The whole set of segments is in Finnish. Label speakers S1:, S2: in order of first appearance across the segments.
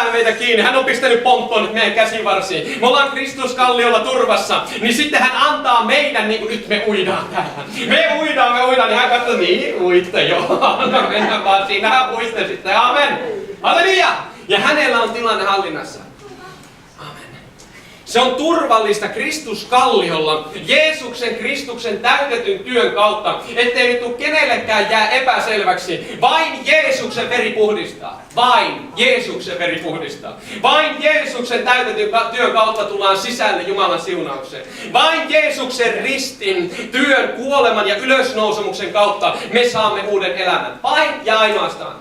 S1: meitä kiinni. Hän on pistänyt ponttoon nyt meidän käsivarsiin. Me ollaan Kristuskalliolla turvassa. Niin sitten hän antaa meidän, niin kuin nyt me uidaan täällä. Me uidaan, niin hän katsoo, niin uitte joo. No mennään vaan, sinähän uiste sitten. Amen. Halleluja. Ja hänellä on tilanne hallinnassa. Se on turvallista Kristuskalliolla, Kristuksen täytetyn työn kautta, ettei nyt tule kenellekään jää epäselväksi. Vain Jeesuksen veri puhdistaa. Vain Jeesuksen veri puhdistaa. Vain Jeesuksen täytetyn työn kautta tullaan sisälle Jumalan siunaukseen. Vain Jeesuksen ristin, työn, kuoleman ja ylösnousemuksen kautta me saamme uuden elämän. Vain ja ainoastaan.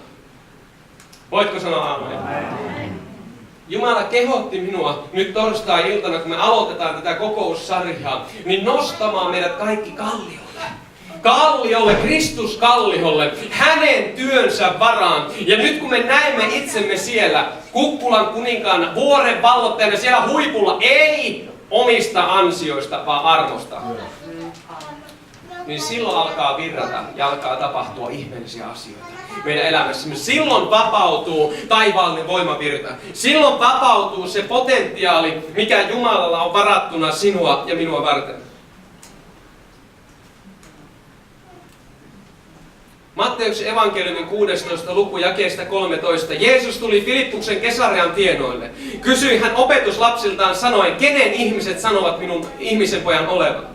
S1: Voitko sanoa aamen? Jumala kehotti minua nyt torstai-iltana, kun me aloitetaan tätä kokoussarjaa, niin nostamaan meidät kaikki kalliolle. Kalliolle, Kristuskalliolle, hänen työnsä varaan. Ja nyt kun me näemme itsemme siellä, Kukkulan kuninkaana, vuoren vallottajana siellä huipulla, ei omista ansioista, vaan armosta. Niin silloin alkaa virrata ja alkaa tapahtua ihmeellisiä asioita meidän elämässämme. Silloin vapautuu taivaallinen voimavirta. Silloin vapautuu se potentiaali, mikä Jumalalla on varattuna sinua ja minua varten. Matteuksen evankeliumin 16. luku jakeesta 13. Jeesus tuli Filippuksen Kesarean tienoille. Kysyi hän opetuslapsiltaan sanoen, kenen ihmiset sanovat minun ihmisen pojan olevan?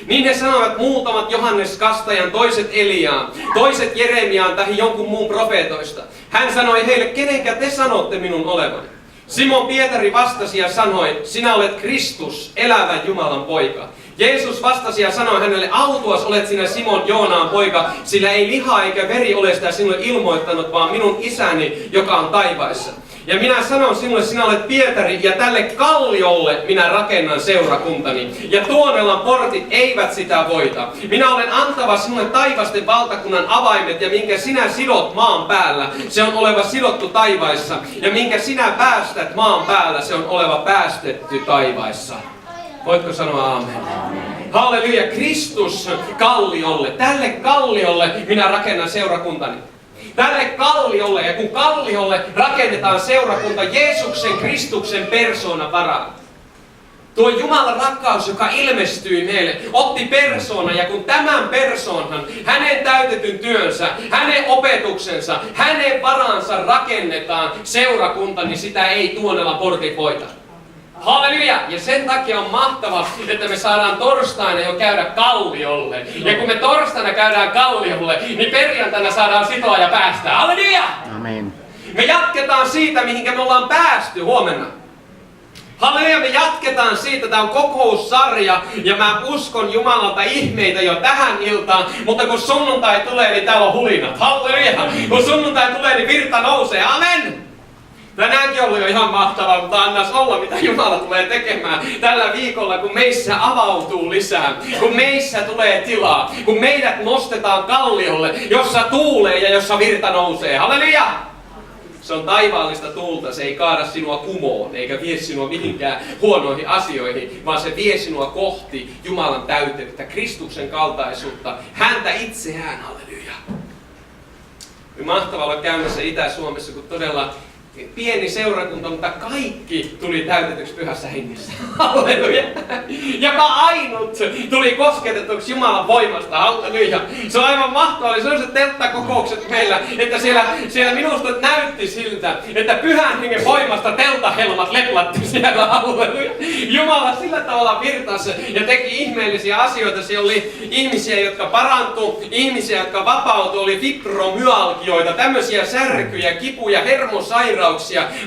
S1: Niin he sanoivat muutamat Johannes Kastajan, toiset Eliaan, toiset Jeremiaan tai jonkun muun profeetoista. Hän sanoi heille, kenenkä te sanotte minun olevan? Simon Pietari vastasi ja sanoi, sinä olet Kristus, elävän Jumalan poika. Jeesus vastasi ja sanoi hänelle, autuas olet sinä Simon Joonaan poika, sillä ei liha eikä veri ole sitä sinulle ilmoittanut, vaan minun isäni, joka on taivaissa. Ja minä sanon sinulle, sinä olet Pietari, ja tälle kalliolle minä rakennan seurakuntani. Ja Tuonelan portit eivät sitä voita. Minä olen antava sinulle taivasten valtakunnan avaimet, ja minkä sinä sidot maan päällä, se on oleva sidottu taivaissa. Ja minkä sinä päästät maan päällä, se on oleva päästetty taivaissa. Voitko sanoa aamen? Halleluja, Kristus kalliolle. Tälle kalliolle minä rakennan seurakuntani. Tälle kalliolle, ja kun kalliolle rakennetaan seurakunta Jeesuksen Kristuksen persoonan varaan. Tuo Jumalan rakkaus, joka ilmestyi meille, otti persoonan, ja kun tämän persoonan, hänen täytetyn työnsä, hänen opetuksensa, hänen varansa rakennetaan seurakunta, niin sitä ei Tuonelan portit voita. Halleluja! Ja sen takia on mahtavaa, että me saadaan torstaina jo käydä kalliolle. Ja kun me torstaina käydään kalliolle, niin perjantaina saadaan sitoa ja päästää. Halleluja!
S2: Amen.
S1: Me jatketaan siitä, mihinkä me ollaan päästy huomenna. Halleluja, me jatketaan siitä. Tämä on kokoussarja ja mä uskon Jumalalta ihmeitä jo tähän iltaan. Mutta kun sunnuntai tulee, niin täällä on hulinat. Halleluja! Kun sunnuntai tulee, niin virta nousee. Amen! Tänäänkin on ollut jo ihan mahtavaa, mutta annas olla, mitä Jumala tulee tekemään tällä viikolla, kun meissä avautuu lisää, kun meissä tulee tilaa, kun meidät nostetaan kalliolle, jossa tuulee ja jossa virta nousee. Halleluja! Se on taivaallista tuulta, se ei kaada sinua kumoon, eikä vie sinua mihinkään huonoihin asioihin, vaan se vie sinua kohti Jumalan täytettä, Kristuksen kaltaisuutta, häntä itseään. Halleluja! Mahtavaa olla käymässä Itä-Suomessa, kun todella pieni seurakunta, mutta kaikki tuli täytetyksi pyhässä hengessä. Halleluja! Joka ainut tuli kosketetuksi Jumalan voimasta. Halleluja! Se on aivan mahtavaa. Oli sellaiset telttakokoukset meillä, että siellä minusta näytti siltä, että pyhän hengen voimasta telttahelmat leplatti siellä. Halleluja! Jumala sillä tavalla virtasi ja teki ihmeellisiä asioita. Siellä oli ihmisiä, jotka parantu, ihmisiä, jotka vapautu, oli fibromyalgioita, tämmöisiä särkyjä, kipuja, hermosairauksia,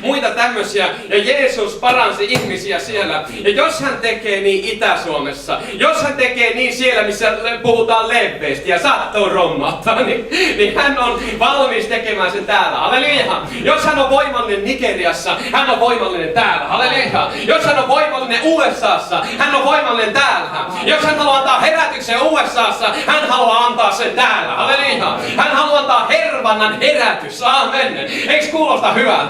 S1: muita tämmöisiä, ja Jeesus paransi ihmisiä siellä. Ja jos hän tekee niin Itä-Suomessa, jos hän tekee niin siellä, missä puhutaan leveästi ja saattoo romahtaa, niin hän on valmis tekemään sen täällä. Halleluja! Jos hän on voimallinen Nigeriassa, hän on voimallinen täällä. Halleluja! Jos hän on voimallinen USAssa, hän on voimallinen täällä. Jos hän haluaa antaa herätyksen USAssa, hän haluaa antaa sen täällä. Halleluja! Hän haluaa antaa Hervannan herätys. Amen. Eikö kuulosta hyvältä?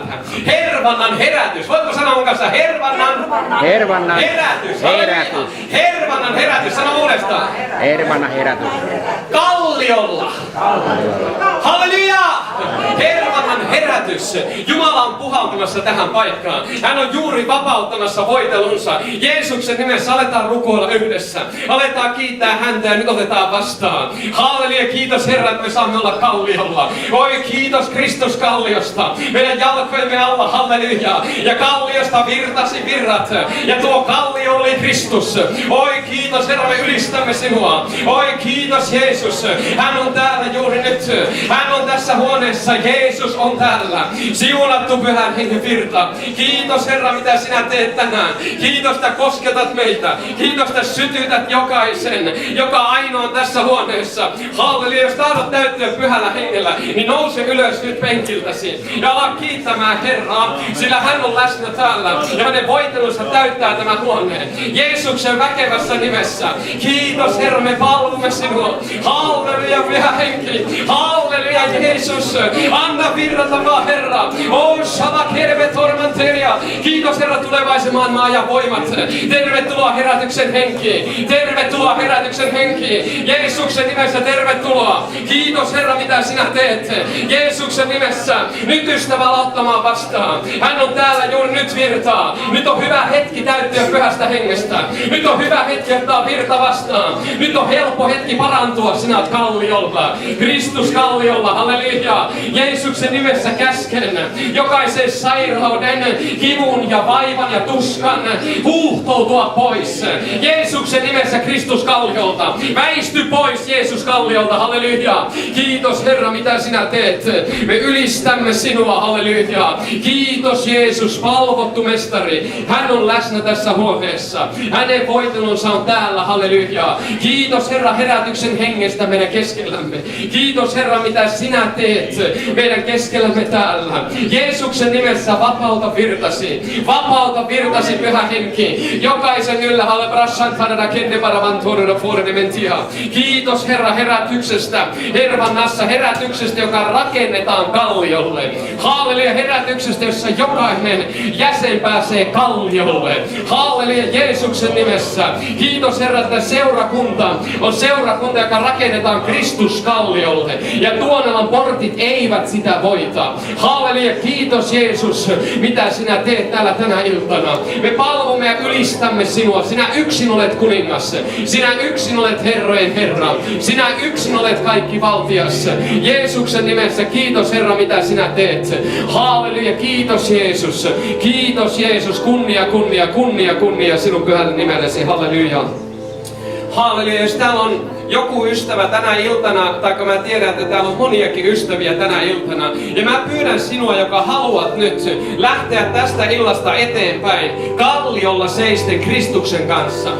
S1: Hervannan herätys. Voitko sanoa mun kanssa? Hervannan herätys.
S2: Herätys.
S1: Hervannan herätys. Sano uudestaan.
S2: Hervannan herätys.
S1: Kalliolla. Halleluja! Hervannan herätys. Jumala on puhaltamassa tähän paikkaan. Hän on juuri vapauttamassa voitelunsa. Jeesuksen nimessä aletaan rukoilla yhdessä. Aletaan kiittää häntä ja nyt otetaan vastaan. Halleluja, kiitos Herra, että me saamme olla kalliolla. Oi kiitos Kristus kalliosta. Meidän jalkojemme alla, halleluja. Ja kalliosta virtasi virrat. Ja tuo kallio oli Kristus. Oi kiitos Herra, me ylistämme sinua. Oi kiitos Jeesus. Hän on täällä juuri nyt. Hän on tässä huoneessa. Jeesus on täällä. Siunattu Pyhän Hengen virta. Kiitos Herra, mitä sinä teet tänään. Kiitos, että kosketat meitä. Kiitos, että sytytät jokaisen, joka ainoa on tässä huoneessa. Halleluja, jos tahdot täyttyä Pyhällä Hengellä, niin nouse ylös nyt penkiltäsi. Ja ala kiittämään Herraa, sillä hän on läsnä täällä. Ja hänen voitelunsa täyttää tämän huoneen. Jeesuksen väkevässä nimessä. Kiitos Herra, me palvomme sinua. Halleluja, Pyhä Henki. Halleluja, Jeesus. Anna virrata vaan Herra. Oh, shala kerve tormanteria. Kiitos Herra, tulevaisen maailman ajan voimat. Tervetuloa herätyksen henkiin. Tervetuloa herätyksen henkiin. Jeesuksen nimessä tervetuloa. Kiitos Herra, mitä sinä teet. Jeesuksen nimessä. Nyt ystävä ottamaan vastaan. Hän on täällä juuri nyt virtaa. Nyt on hyvä hetki täyttyä Pyhästä Hengestä. Nyt on hyvä hetki ottaa virta vastaan. Nyt on helppo hetki parantua. Sinä olet kalliolla. Kristus kalliolla. Halleluja. Jeesuksen nimessä käsken. Jokaisen sairauden, kivun ja vaivan ja tuskan huuhtoutua pois. Jeesuksen nimessä Kristus kalliolta. Väisty pois Jeesus kalliolta. Halleluja. Kiitos Herra, mitä sinä teet. Me ylistämme sinua. Halleluja. Kiitos Jeesus, palvottu mestari. Hän on läsnä tässä huoneessa. Hänen voitelunsa on täällä. Halleluja. Kiitos Herra herätyksen hengestä meidän keskellämme. Kiitos Herra, mitä sinä teet meidän keskellämme täällä. Jeesuksen nimessä vapauta virtasi. Vapauta virtasi Pyhä Henki. Jokaisen yllä halle brassan tanada kende varavantuudella fordementia. Kiitos Herra herätyksestä. Hervannassa herätyksestä, joka rakennetaan kalliolle. Halleluja, herätyksestä, jossa jokainen jäsen pääsee kalliolle. Halleluja, Jeesuksen nimessä. Kiitos Herra, että seurakunta on seurakunta, joka rakennetaan Kristus kalliolle. Ja Tuonelan portit eivät sitä voita. Halleluja, kiitos Jeesus, mitä sinä teet täällä tänä iltana. Me palvomme ja ylistämme sinua. Sinä yksin olet kuningas. Sinä yksin olet herrojen Herra. Sinä yksin olet kaikki valtias. Jeesuksen nimessä kiitos Herra, mitä sinä teet. Halleluja, kiitos Jeesus. Kiitos Jeesus. Kunnia, kunnia, kunnia, kunnia sinun pyhälle nimellesi. Halleluja. Halleluja, jos täällä on joku ystävä tänä iltana, taikka mä tiedän, että täällä on moniakin ystäviä tänä iltana, ja mä pyydän sinua, joka haluat nyt lähteä tästä illasta eteenpäin kalliolla seisten Kristuksen kanssa.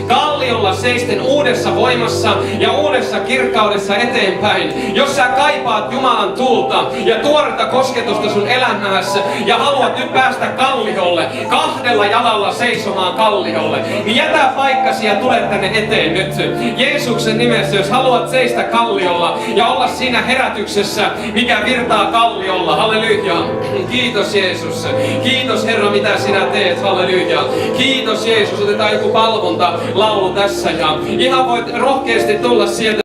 S1: Kalliolla seisten uudessa voimassa ja uudessa kirkkaudessa eteenpäin. Jos sä kaipaat Jumalan tulta ja tuoretta kosketusta sun elämässä ja haluat nyt päästä kalliolle, kahdella jalalla seisomaan kalliolle, niin jätä paikkasi ja tule tänne eteen nyt. Jeesuksen nimessä, jos haluat seistä kalliolla ja olla siinä herätyksessä, mikä virtaa kalliolla. Halleluja. Kiitos Jeesus. Kiitos Herra, mitä sinä teet. Halleluja. Kiitos Jeesus. Otetaan joku palvonta laulu tässä ja ihan voit rohkeasti tulla sieltä.